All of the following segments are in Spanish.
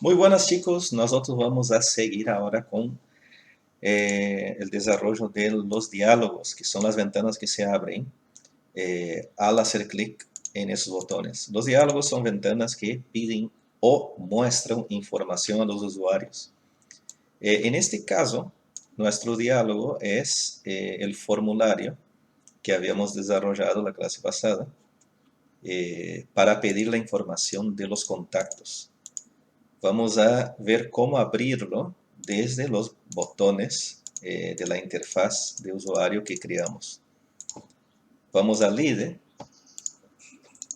Muy buenas chicos, nosotros vamos a seguir ahora con el desarrollo de los diálogos, que son las ventanas que se abren al hacer clic en esos botones. Los diálogos son ventanas que piden o muestran información a los usuarios. En este caso, nuestro diálogo es el formulario que habíamos desarrollado la clase pasada para pedir la información de los contactos. Vamos a ver cómo abrirlo desde los botones de la interfaz de usuario que creamos. Vamos al líder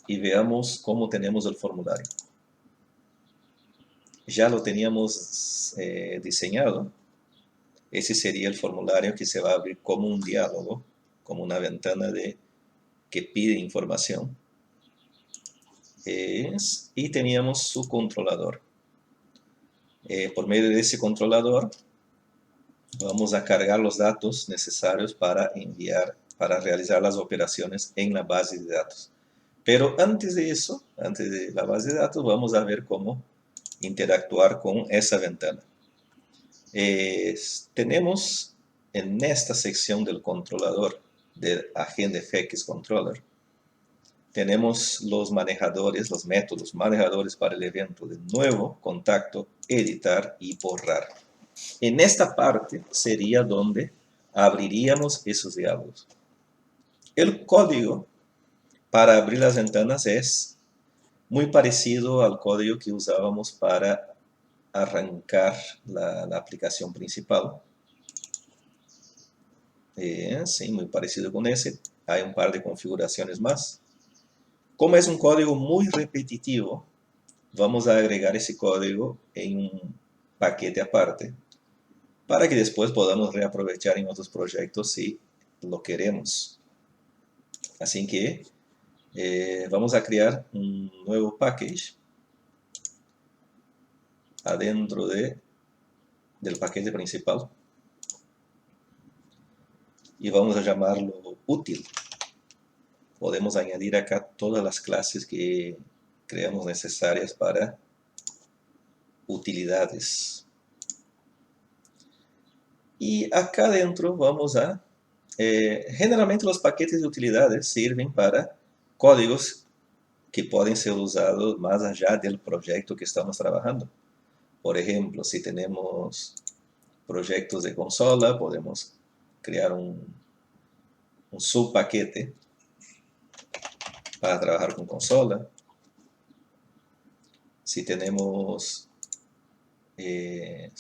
y veamos cómo tenemos el formulario. Ya lo teníamos diseñado. Ese sería el formulario que se va a abrir como un diálogo, como una ventana que pide información. Y teníamos su controlador. Por medio de ese controlador vamos a cargar los datos necesarios para enviar, para realizar las operaciones en la base de datos. Pero antes de eso, antes de la base de datos, vamos a ver cómo interactuar con esa ventana. Tenemos en esta sección del controlador, del AgenFX Controller, tenemos los manejadores, los métodos manejadores para el evento de nuevo, contacto, editar y borrar. En esta parte sería donde abriríamos esos diálogos. El código para abrir las ventanas es muy parecido al código que usábamos para arrancar la aplicación principal. Sí, muy parecido con ese. Hay un par de configuraciones más. Como es un código muy repetitivo, vamos a agregar ese código en un paquete aparte para que después podamos reaprovechar en otros proyectos si lo queremos. Así que vamos a crear un nuevo package adentro del paquete principal y vamos a llamarlo útil. Podemos añadir acá todas las clases que creamos necesarias para utilidades. Y acá adentro vamos a... generalmente los paquetes de utilidades sirven para códigos que pueden ser usados más allá del proyecto que estamos trabajando. Por ejemplo, si tenemos proyectos de consola, podemos crear un subpaquete para trabajar con consola. Si tenemos... en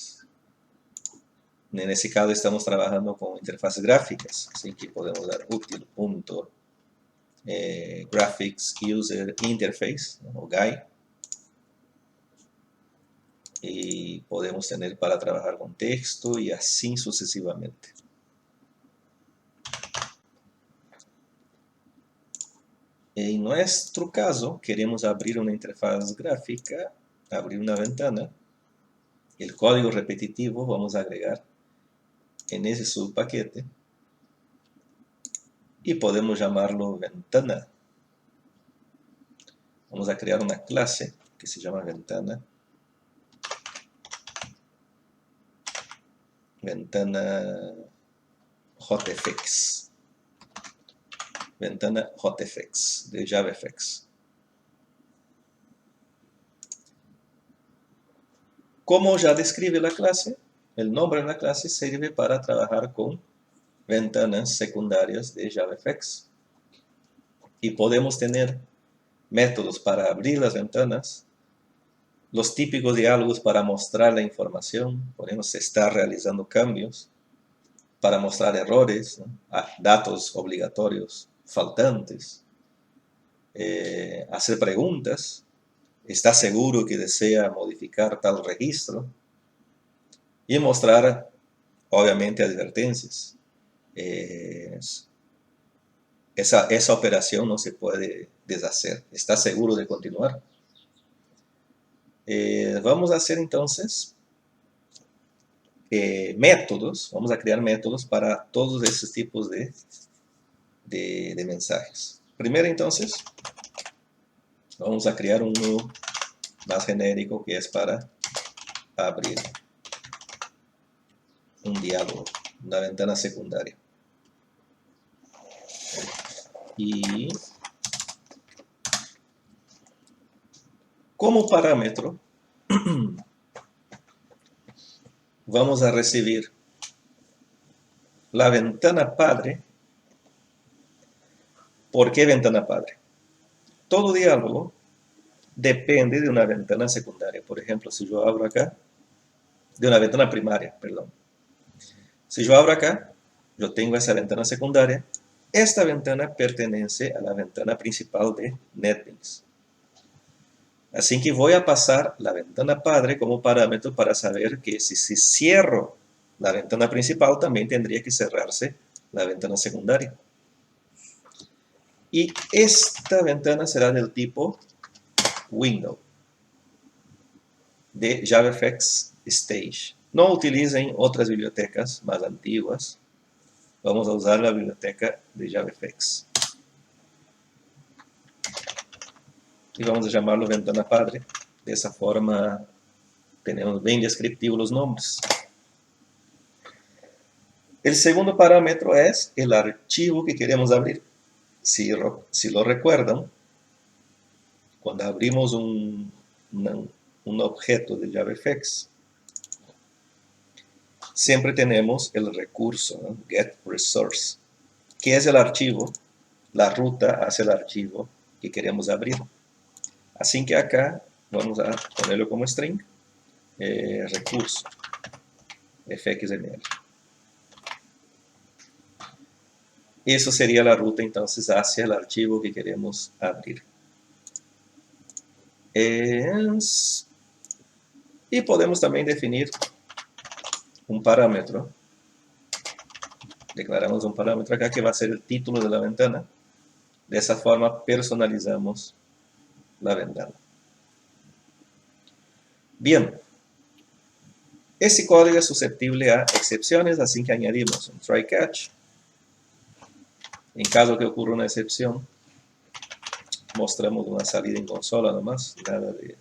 ese caso estamos trabajando con interfaces gráficas, así que podemos dar útil.graphics user interface, o GUI, y podemos tener para trabajar con texto y así sucesivamente. En nuestro caso, queremos abrir una interfaz gráfica, abrir una ventana. El código repetitivo vamos a agregar en ese subpaquete y podemos llamarlo ventana. Vamos a crear una clase que se llama ventana. Ventana JFX. Ventana JFX de JavaFX. Como ya describe la clase, el nombre de la clase sirve para trabajar con ventanas secundarias de JavaFX. Y podemos tener métodos para abrir las ventanas, los típicos diálogos para mostrar la información, por ejemplo, se está realizando cambios, para mostrar errores, ¿no? Datos obligatorios faltantes, hacer preguntas, está seguro que desea modificar tal registro, y mostrar, obviamente, advertencias. Esa operación no se puede deshacer, está seguro de continuar. Vamos a hacer entonces métodos, vamos a crear métodos para todos esos tipos de mensajes. Primero entonces, vamos a crear uno más genérico que es para abrir un diálogo, una ventana secundaria. Y como parámetro vamos a recibir la ventana padre. ¿Por qué ventana padre? Todo diálogo depende de una ventana secundaria. Por ejemplo, si yo abro acá, de una ventana primaria, perdón. Si yo abro acá, yo tengo esa ventana secundaria. Esta ventana pertenece a la ventana principal de NetBeans. Así que voy a pasar la ventana padre como parámetro para saber que si cierro la ventana principal, también tendría que cerrarse la ventana secundaria. Y esta ventana será del tipo Window de JavaFX Stage. No utilicen otras bibliotecas más antiguas. Vamos a usar la biblioteca de JavaFX. Y vamos a llamarlo ventana padre. De esa forma tenemos bien descriptivos los nombres. El segundo parámetro es el archivo que queremos abrir. Si lo recuerdan, cuando abrimos un objeto de JavaFX, siempre tenemos el recurso, ¿no? GetResource, que es el archivo, la ruta hacia el archivo que queremos abrir. Así que acá vamos a ponerlo como string, recurso, fxml. Eso sería la ruta entonces hacia el archivo que queremos abrir. Y podemos también definir un parámetro. Declaramos un parámetro acá que va a ser el título de la ventana. De esa forma personalizamos la ventana. Bien. Ese código es susceptible a excepciones, así que añadimos un try catch. En caso que ocurra una excepción, mostramos una salida en consola nomás. Nada de...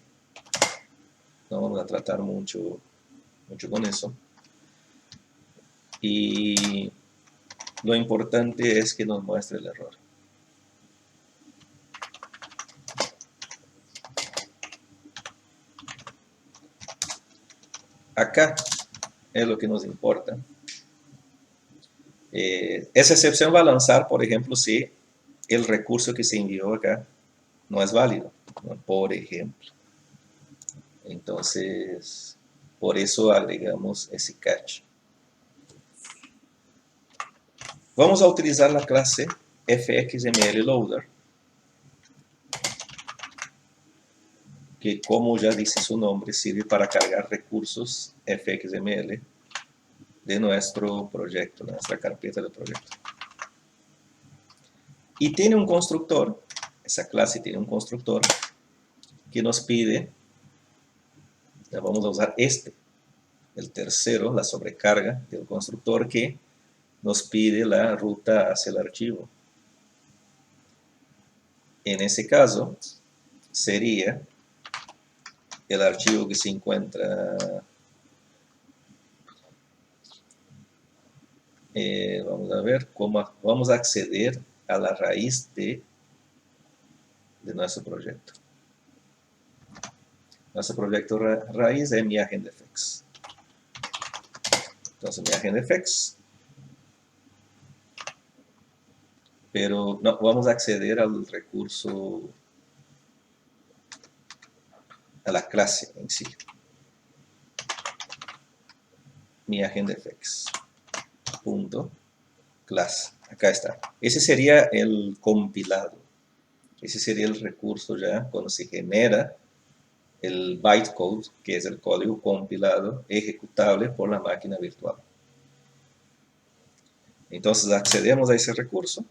No vamos a tratar mucho con eso. Y lo importante es que nos muestre el error. Acá es lo que nos importa. Esa excepción va a lanzar, por ejemplo, si el recurso que se envió acá no es válido, ¿no? Por ejemplo. Entonces, por eso agregamos ese catch. Vamos a utilizar la clase fxmlLoader, que como ya dice su nombre, sirve para cargar recursos fxml de nuestro proyecto, de nuestra carpeta de proyecto. Y tiene un constructor, esa clase tiene un constructor que nos pide, ya vamos a usar el tercero, la sobrecarga del constructor que nos pide la ruta hacia el archivo. En ese caso, sería el archivo que se encuentra, vamos a ver cómo vamos a acceder a la raíz de nuestro proyecto. Nuestro proyecto raíz es mi AgendaFX. Entonces mi AgendaFX, pero no, vamos a acceder al recurso, a la clase en sí. Mi AgendaFX. Punto. Clase. Acá está. Ese sería el compilado. Ese sería el recurso ya cuando se genera el bytecode, que es el código compilado, ejecutable por la máquina virtual. Entonces accedemos a ese recurso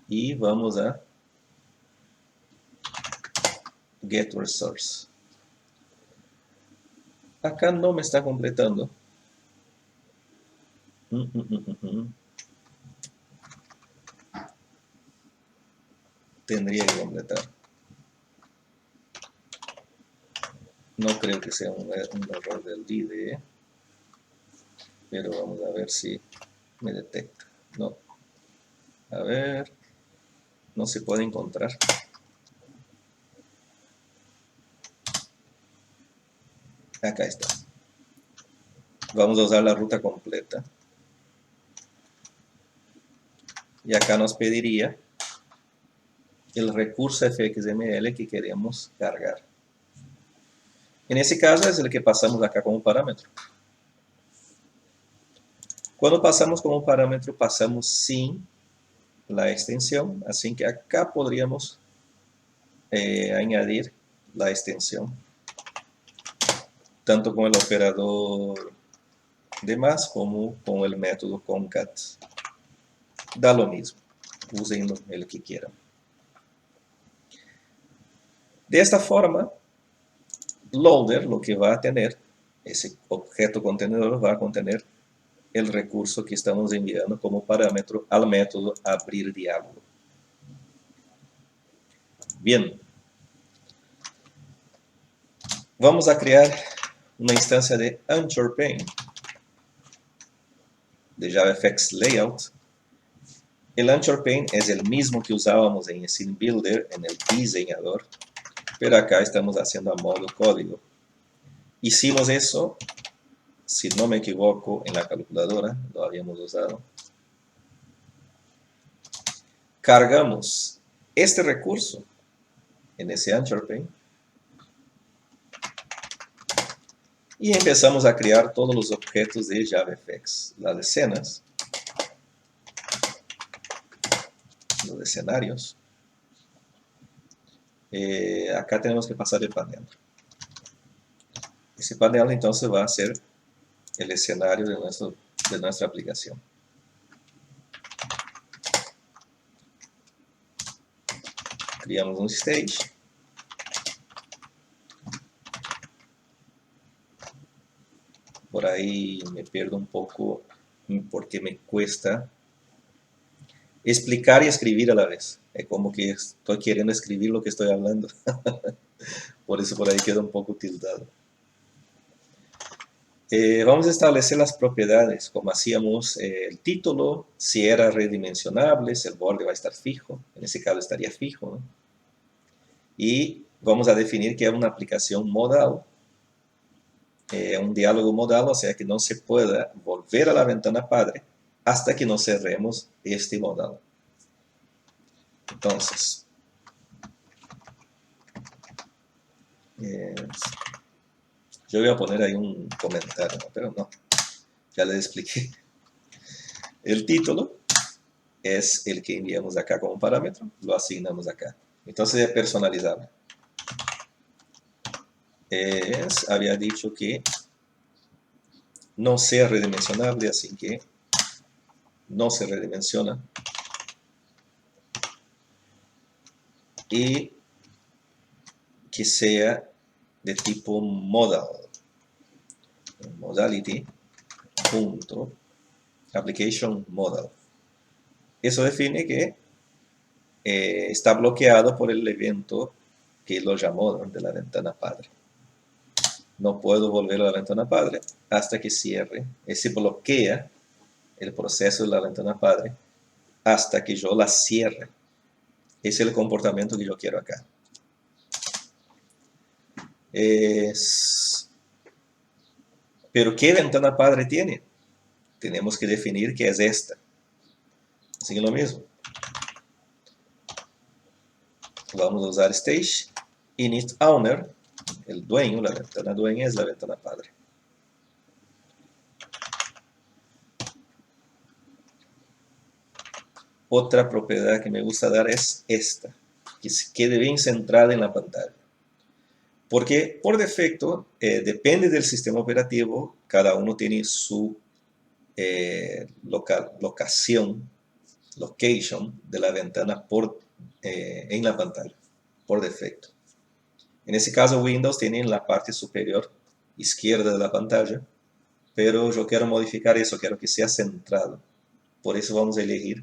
y vamos a GetResource. Acá no me está completando. Tendría que completar. No creo que sea un error del IDE, pero vamos a ver si me detecta. No. A ver, no se puede encontrar. Acá está. Vamos a usar la ruta completa. Y acá nos pediría el recurso fxml que queremos cargar. En ese caso es el que pasamos acá como parámetro. Cuando pasamos como parámetro, pasamos sin la extensión, así que acá podríamos añadir la extensión, tanto con el operador de más como con el método concat. Da lo mismo, usen el que quieran. De esta forma, loader lo que va a tener, ese objeto contenedor va a contener el recurso que estamos enviando como parámetro al método abrir diálogo. Bien, vamos a crear una instancia de Anchor Pane de JavaFX Layout. El Anchor Pane es el mismo que usábamos en Scene Builder, en el diseñador, pero acá estamos haciendo a modo código. Hicimos eso, si no me equivoco, en la calculadora, lo habíamos usado. Cargamos este recurso en ese Anchor Pane y empezamos a crear todos los objetos de JavaFX, las escenas, los escenarios. Acá tenemos que pasar el panel. Ese panel entonces va a ser el escenario de nuestra aplicación. Creamos un stage. Por ahí me pierdo un poco porque me cuesta explicar y escribir a la vez. Es como que estoy queriendo escribir lo que estoy hablando. Por eso por ahí queda un poco tildado. Vamos a establecer las propiedades, como hacíamos el título, si era redimensionable, si el borde va a estar fijo, en ese caso estaría fijo, ¿no? Y vamos a definir que es una aplicación modal, un diálogo modal, o sea que no se pueda volver a la ventana padre hasta que no cerremos este modal. Entonces, yo voy a poner ahí un comentario, ¿no? Pero no, ya les expliqué. El título es el que enviamos acá como parámetro, lo asignamos acá. Entonces es personalizable. Había dicho que no sea redimensionable, así que no se redimensiona. Y que sea de tipo modal. Modality punto application modal. Eso define que está bloqueado por el evento que lo llamó de la ventana padre. No puedo volver a la ventana padre hasta que cierre. Ese bloquea el proceso de la ventana padre hasta que yo la cierre. Ese es el comportamiento que yo quiero acá. Pero ¿qué ventana padre tiene? Tenemos que definir que es esta. Así que lo mismo. Vamos a usar stage init owner, el dueño, la ventana dueña es la ventana padre. Otra propiedad que me gusta dar es esta, que se quede bien centrada en la pantalla. Porque por defecto, depende del sistema operativo, cada uno tiene su location de la ventana en la pantalla, por defecto. En ese caso, Windows tiene en la parte superior izquierda de la pantalla, pero yo quiero modificar eso, quiero que sea centrado. Por eso vamos a elegir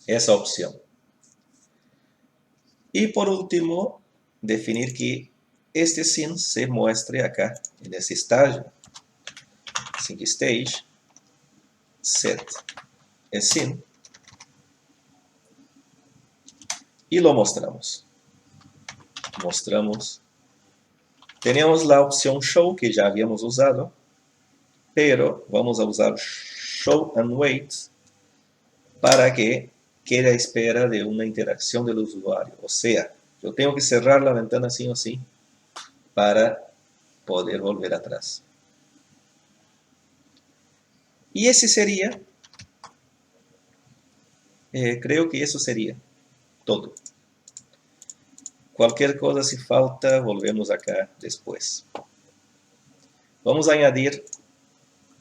esa opción. Y por último, definir que este scene se muestre acá, en este estágio. Sync stage, set scene, y lo mostramos. Tenemos la opción show que ya habíamos usado, pero vamos a usar show and wait para que quede a espera de una interacción del usuario. O sea, yo tengo que cerrar la ventana sí o sí para poder volver atrás. Y ese sería, creo que eso sería todo. Cualquier cosa, si falta, volvemos acá después. Vamos a añadir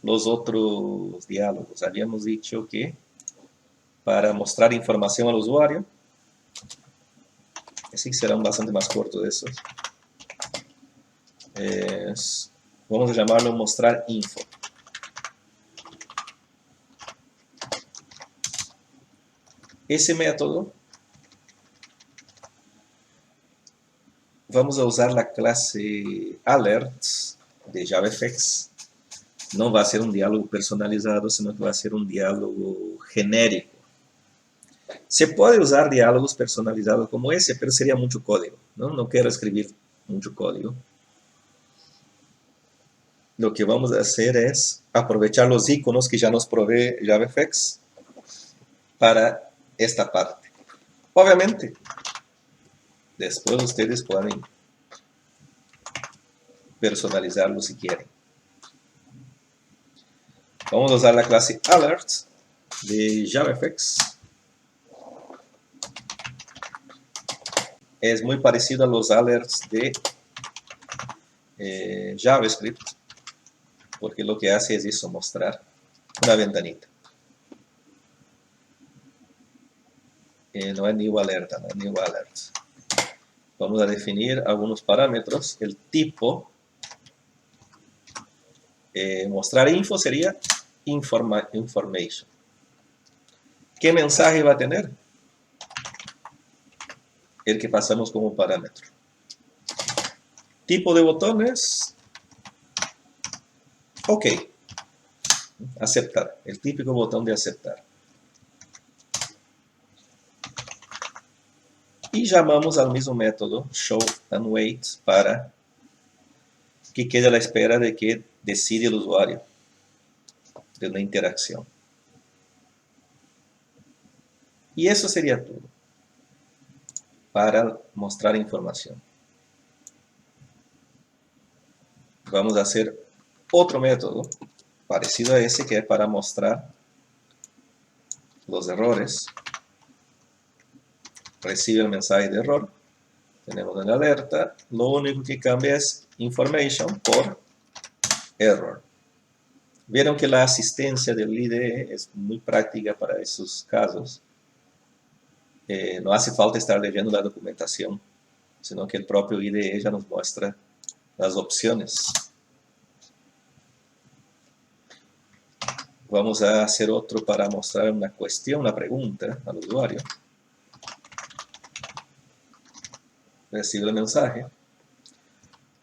los otros diálogos. Habíamos dicho que para mostrar información al usuario, así será un bastante más corto de esos. Vamos a llamarlo mostrar info. Ese método, vamos a usar la clase alerts de JavaFX. No va a ser un diálogo personalizado, sino que va a ser un diálogo genérico. Se puede usar diálogos personalizados como ese, pero sería mucho código, ¿no? No quiero escribir mucho código. Lo que vamos a hacer es aprovechar los iconos que ya nos provee JavaFX para esta parte. Obviamente, después ustedes pueden personalizarlo si quieren. Vamos a usar la clase alert de JavaFX. Es muy parecido a los alerts de JavaScript, porque lo que hace es eso, mostrar una ventanita. No es new alerta, no es new alert. Vamos a definir algunos parámetros. El tipo, mostrar info sería information. ¿Qué mensaje va a tener? El que pasamos como parámetro. Tipo de botones, ok, aceptar, el típico botón de aceptar. Y llamamos al mismo método show and wait para que quede a la espera de que decide el usuario de una interacción. Y eso sería todo para mostrar información. Vamos a hacer otro método parecido a ese, que es para mostrar los errores. Recibe el mensaje de error, tenemos una alerta, lo único que cambia es information por error. Vieron que la asistencia del IDE es muy práctica para esos casos. No hace falta estar leyendo la documentación, sino que el propio IDE ya nos muestra las opciones. Vamos a hacer otro para mostrar una cuestión, una pregunta al usuario. Recibe el mensaje.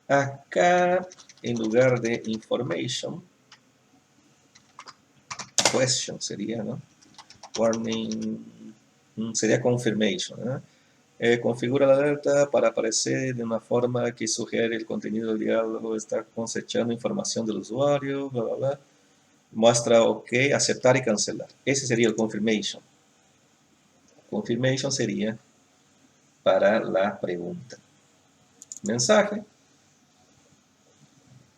Acá, en lugar de information, question sería, ¿no? Warning, sería confirmation, ¿no? Configura la alerta para aparecer de una forma que sugiere el contenido del diálogo, está cosechando información del usuario, bla, bla, bla. Muestra OK, aceptar y cancelar. Ese sería el confirmation. Confirmation sería para la pregunta. Mensaje.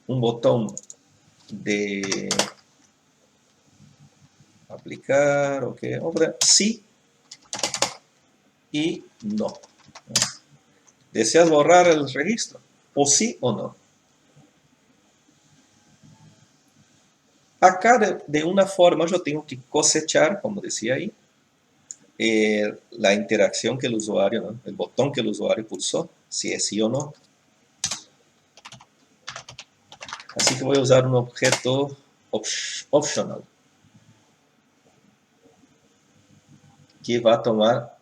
Un botón de aplicar, OK, sí y no. ¿Deseas borrar el registro? O sí o no. Acá de una forma yo tengo que cosechar, como decía ahí, la interacción que el usuario, ¿no? El botón que el usuario pulsó, si es sí o no. Así que voy a usar un objeto optional que va a tomar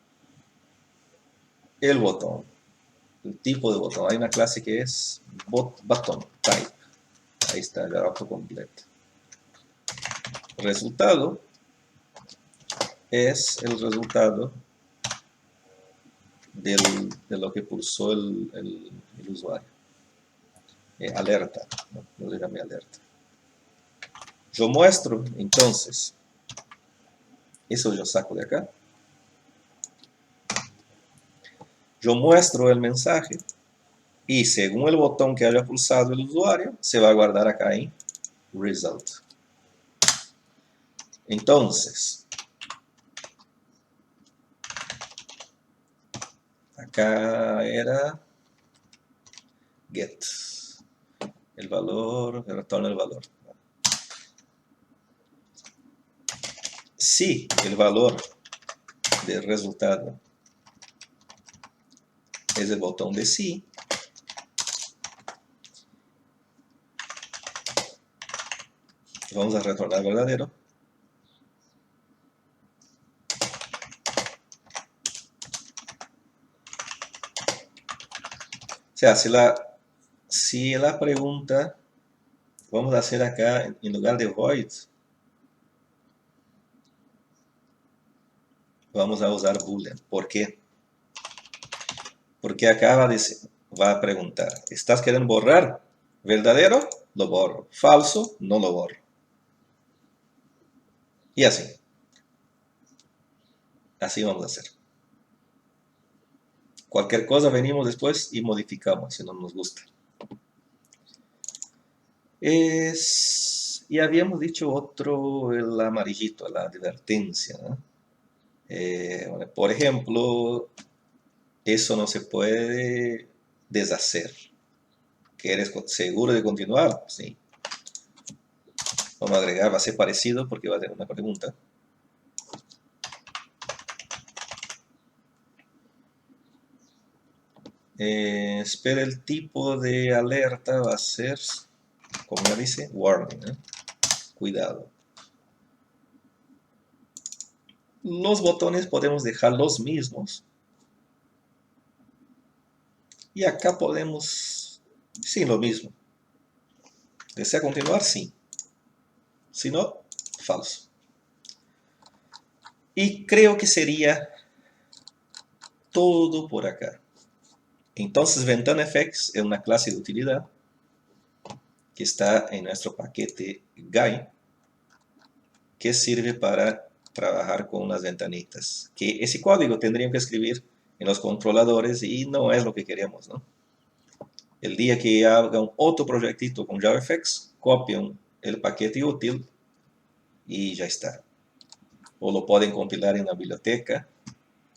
el botón. el tipo de botón. Hay una clase que es button type. Ahí está el autocomplete. Resultado es el resultado de lo que pulsó el usuario. Alerta, ¿no? Lo llamé alerta. Yo muestro, entonces, eso yo saco de acá. Yo muestro el mensaje y según el botón que haya pulsado el usuario, se va a guardar acá en Result. Entonces, acá era Get. El valor, retorna el valor. Si el valor del resultado es el botón de sí, vamos a retornar verdadero. O sea, si la pregunta, vamos a hacer acá, en lugar de void, vamos a usar boolean. ¿Por qué? Porque acá va a preguntar, ¿estás queriendo borrar? ¿Verdadero? Lo borro. ¿Falso? No lo borro. Y así. Así vamos a hacer. Cualquier cosa venimos después y modificamos si no nos gusta. Y habíamos dicho otro, el amarillito, la advertencia, ¿no? Bueno, por ejemplo, eso no se puede deshacer. ¿Eres seguro de continuar? Sí. Vamos a agregar, va a ser parecido porque va a tener una pregunta. Espera, el tipo de alerta va a ser, como ya dice, warning, ¿eh? Cuidado. Los botones podemos dejar los mismos. Y acá podemos, sí, lo mismo. ¿Desea continuar? Sí. Si no, falso. Y creo que sería todo por acá. Entonces, VentanaFX es una clase de utilidad que está en nuestro paquete Guy, que sirve para trabajar con unas ventanitas. Que ese código tendrían que escribir en los controladores y no es lo que queremos, ¿no? El día que hagan otro proyectito con JavaFX, copian el paquete útil y ya está. O lo pueden compilar en la biblioteca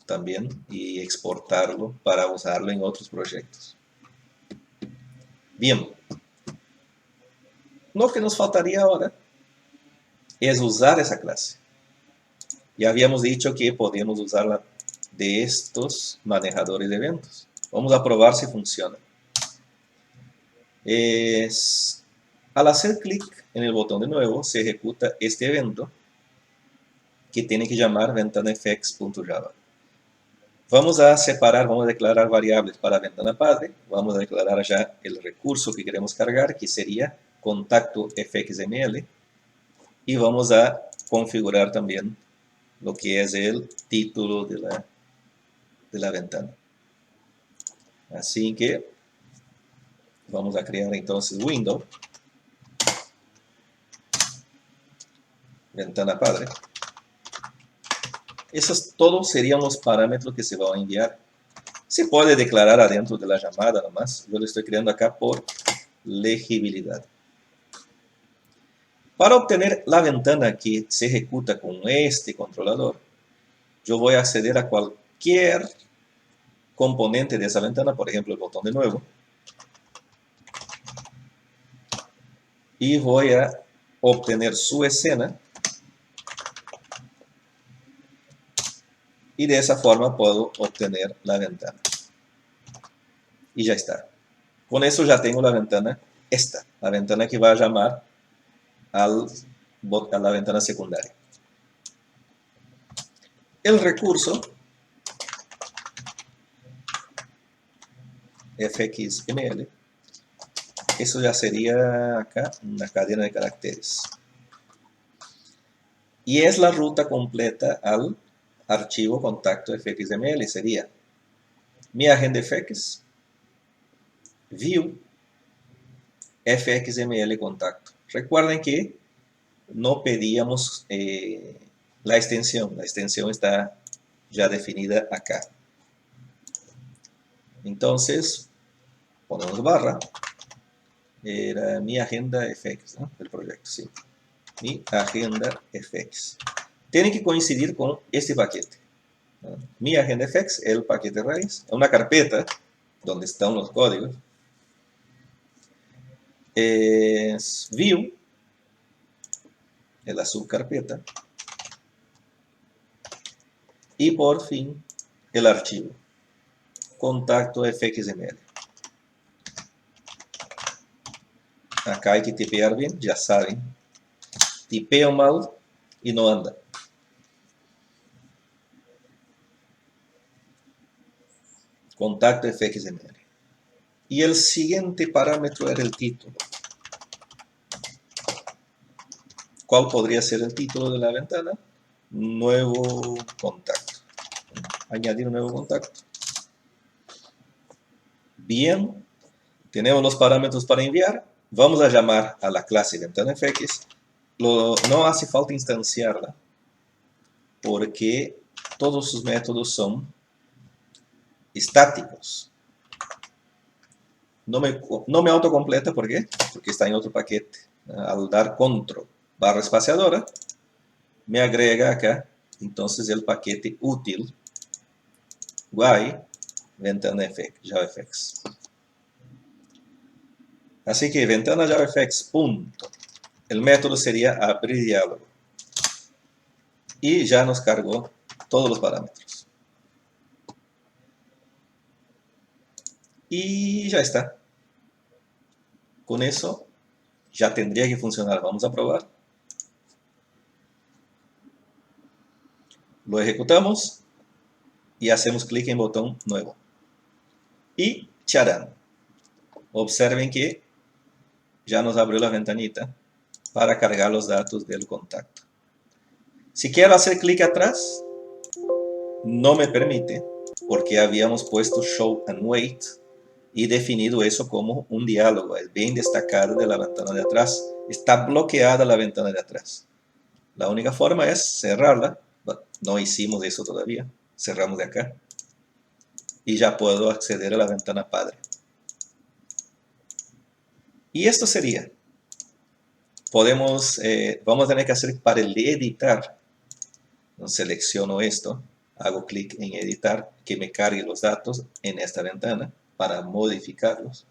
también y exportarlo para usarlo en otros proyectos. Bien, lo que nos faltaría ahora es usar esa clase. Ya habíamos dicho que podemos usarla de estos manejadores de eventos. Vamos a probar si funciona. Al hacer clic en el botón de nuevo, se ejecuta este evento que tiene que llamar ventanafx.java. Vamos a separar, vamos a declarar variables para ventana padre. Vamos a declarar ya el recurso que queremos cargar, que sería contacto fxml. Y vamos a configurar también lo que es el título de la ventana. Así que vamos a crear entonces window, ventana padre. Esos todos serían los parámetros que se van a enviar. Se puede declarar adentro de la llamada nomás. Yo lo estoy creando acá por legibilidad. Para obtener la ventana que se ejecuta con este controlador, yo voy a acceder a cualquier componente de esa ventana, por ejemplo el botón de nuevo, y voy a obtener su escena, y de esa forma puedo obtener la ventana. Y ya está. Con eso ya tengo la ventana, la ventana que va a llamar a la ventana secundaria. El recurso fxml. Eso ya sería acá una cadena de caracteres. Y es la ruta completa al archivo contacto fxml. Sería mi agenda fx, view, fxml contacto. Recuerden que no pedíamos la extensión. La extensión está ya definida acá. Entonces, ponemos barra. Era mi agenda fx, ¿no? El proyecto, sí. Mi agenda fx. Tiene que coincidir con este paquete, ¿no? Mi agenda fx, el paquete raíz, una carpeta donde están los códigos. Es view, es la subcarpeta. Y por fin, el archivo. Contacto fxml. Acá hay que tipear bien, ya saben. Tipeo mal y no anda. Contacto fxml. Y el siguiente parámetro era el título. ¿Cuál podría ser el título de la ventana? Nuevo contacto. Añadir un nuevo contacto. Bien, tenemos los parámetros para enviar. Vamos a llamar a la clase VentanaFX. No hace falta instanciarla, porque todos sus métodos son estáticos. No me autocompleta, ¿por qué? Porque está en otro paquete. Al dar control barra espaciadora, me agrega acá, entonces, el paquete útil y VentanaFX, JavaFX. Así que ventana JavaFX, punto. El método sería abrir diálogo. Y ya nos cargó todos los parámetros. Y ya está. Con eso ya tendría que funcionar. Vamos a probar. Lo ejecutamos y hacemos clic en botón nuevo. Y charán. Observen que ya nos abrió la ventanita para cargar los datos del contacto. Si quiero hacer clic atrás, no me permite, porque habíamos puesto show and wait y definido eso como un diálogo. Es bien destacado de la ventana de atrás. Está bloqueada la ventana de atrás. La única forma es cerrarla. No hicimos eso todavía. Cerramos de acá. Y ya puedo acceder a la ventana padre. Y esto sería. Vamos a tener que hacer para el de editar. Selecciono esto. Hago clic en editar, que me cargue los datos en esta ventana para modificarlos.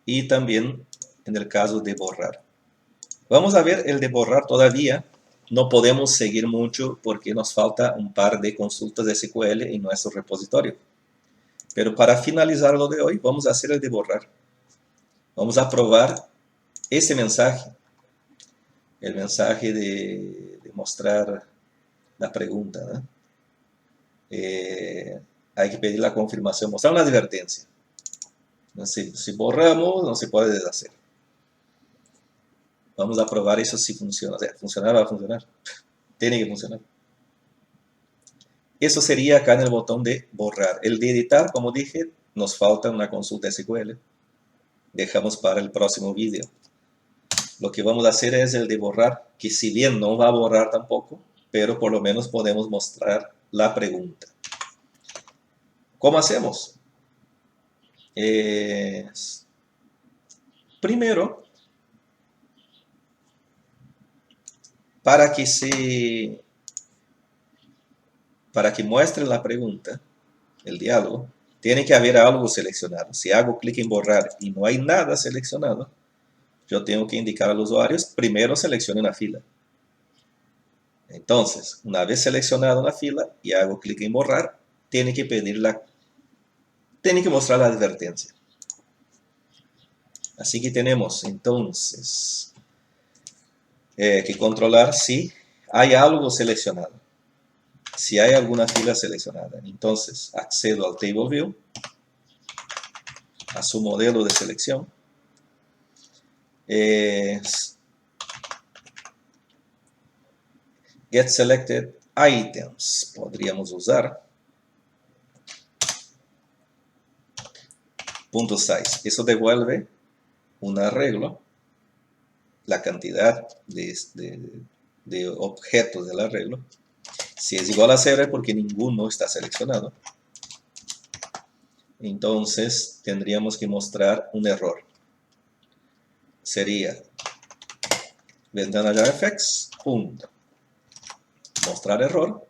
Y también en el caso de borrar. Vamos a ver el de borrar todavía. No podemos seguir mucho porque nos falta un par de consultas de SQL en nuestro repositorio. Pero para finalizar lo de hoy, vamos a hacer el de borrar. Vamos a probar ese mensaje. El mensaje de mostrar la pregunta, ¿no? Hay que pedir la confirmación, mostrar una advertencia. Si borramos, no se puede deshacer. Vamos a probar eso si funciona. O sea, funcionar va a funcionar. Tiene que funcionar. Eso sería acá en el botón de borrar. El de editar, como dije, nos falta una consulta SQL. Dejamos para el próximo vídeo. Lo que vamos a hacer es el de borrar, que si bien no va a borrar tampoco, pero por lo menos podemos mostrar la pregunta. ¿Cómo hacemos? Primero, para que muestre la pregunta, el diálogo, tiene que haber algo seleccionado. Si hago clic en borrar y no hay nada seleccionado, yo tengo que indicar al usuario, primero seleccione una fila. Entonces, una vez seleccionada una fila y hago clic en borrar, tiene que mostrar la advertencia. Así que tenemos entonces que controlar si hay algo seleccionado. si hay alguna fila seleccionada. Entonces, accedo al Table View, a su modelo de selección. Get Selected Items, podríamos usar. .size, eso devuelve un arreglo, la cantidad de objetos del arreglo. Si es igual a 0 es porque ninguno está seleccionado. Entonces tendríamos que mostrar un error. Sería ventana JavaFX, punto, mostrar error.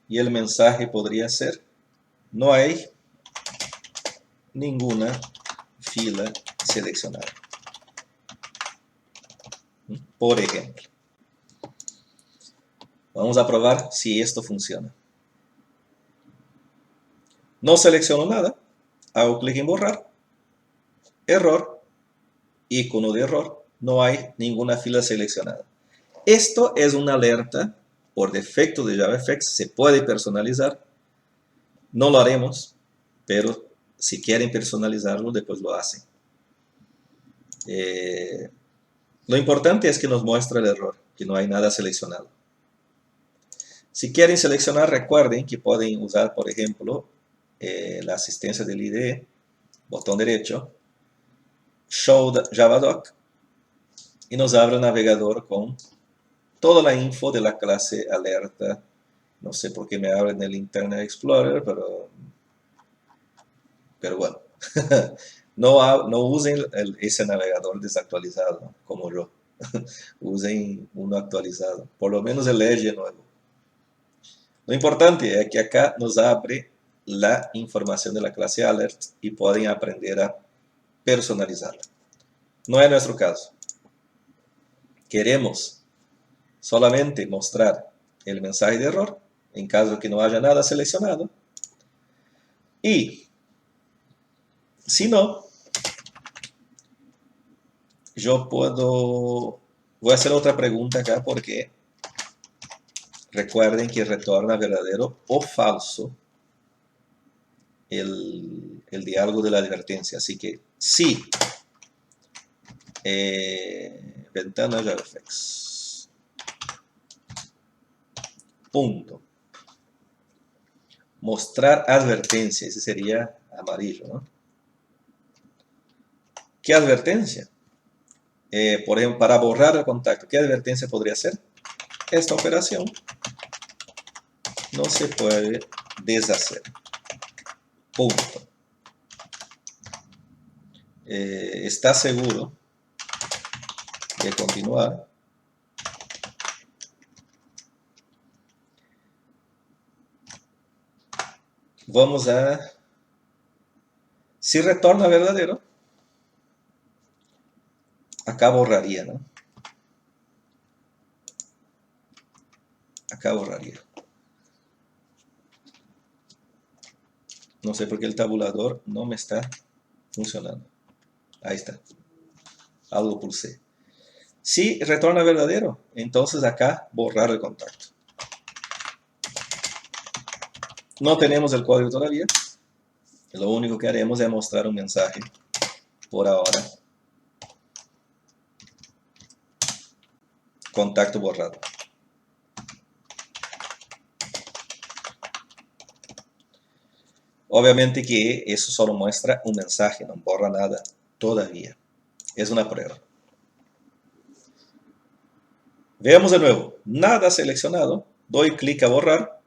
Y el mensaje podría ser: no hay ninguna fila seleccionada. Por ejemplo. Vamos a probar si esto funciona. No selecciono nada. Hago clic en borrar. Error. Icono de error. No hay ninguna fila seleccionada. Esto es una alerta por defecto de JavaFX. Se puede personalizar. No lo haremos, pero si quieren personalizarlo, después lo hacen. Lo importante es que nos muestre el error, que no hay nada seleccionado. Si quieren seleccionar, recuerden que pueden usar, por ejemplo, la asistencia del IDE, botón derecho, Show JavaDoc, y nos abre el navegador con toda la info de la clase alerta. No sé por qué me abre en el Internet Explorer, pero bueno. No usen ese navegador desactualizado como yo. Usen uno actualizado. Por lo menos el Edge nuevo. Lo importante es que acá nos abre la información de la clase alert y pueden aprender a personalizarla. No es nuestro caso. Queremos solamente mostrar el mensaje de error en caso de que no haya nada seleccionado. Y si no, yo voy a hacer otra pregunta acá porque recuerden que retorna verdadero o falso el diálogo de la advertencia. Así que si ventana JavaFX punto mostrar advertencia, ese sería amarillo, ¿no? ¿Qué advertencia? Por ejemplo, para borrar el contacto, ¿qué advertencia podría ser? Esta operación no se puede deshacer. Punto. ¿Está seguro de continuar? Vamos a... Si retorna verdadero, acá borraría, ¿no? Acá borraría. No sé por qué el tabulador no me está funcionando. Ahí está. Algo pulsé. Si retorna verdadero, entonces acá borrar el contacto. No tenemos el código todavía. Lo único que haremos es mostrar un mensaje por ahora. Contacto borrado. Obviamente que eso solo muestra un mensaje, no borra nada todavía. Es una prueba. Veamos de nuevo. Nada seleccionado. Doy clic a borrar.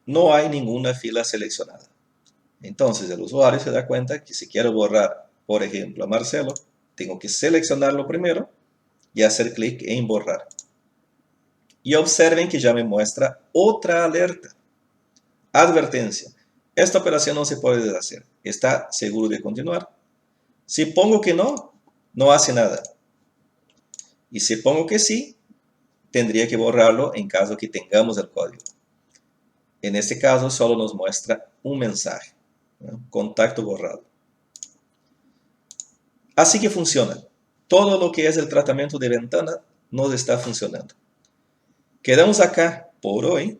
No hay ninguna fila seleccionada. Entonces el usuario se da cuenta que si quiero borrar, por ejemplo, a Marcelo, tengo que seleccionarlo primero y hacer clic en borrar. Y observen que ya me muestra otra alerta. Advertencia. Esta operación no se puede deshacer. ¿Está seguro de continuar? Si pongo que no, no hace nada. Y si pongo que sí, tendría que borrarlo en caso que tengamos el código. En este caso solo nos muestra un mensaje, ¿no? Contacto borrado. Así que funciona. Todo lo que es el tratamiento de ventana nos está funcionando. Quedamos acá por hoy.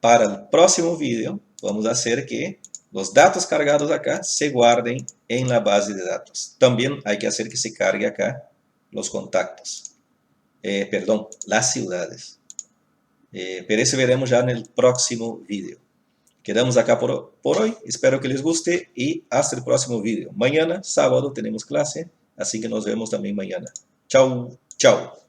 Para el próximo video vamos a hacer que los datos cargados acá se guarden en la base de datos. También hay que hacer que se cargue acá los contactos. Perdón, las ciudades. Pero eso veremos ya en el próximo video. Quedamos acá por hoy. Espero que les guste y hasta el próximo video. Mañana, sábado, tenemos clase, así que nos vemos también mañana. Chao, chao.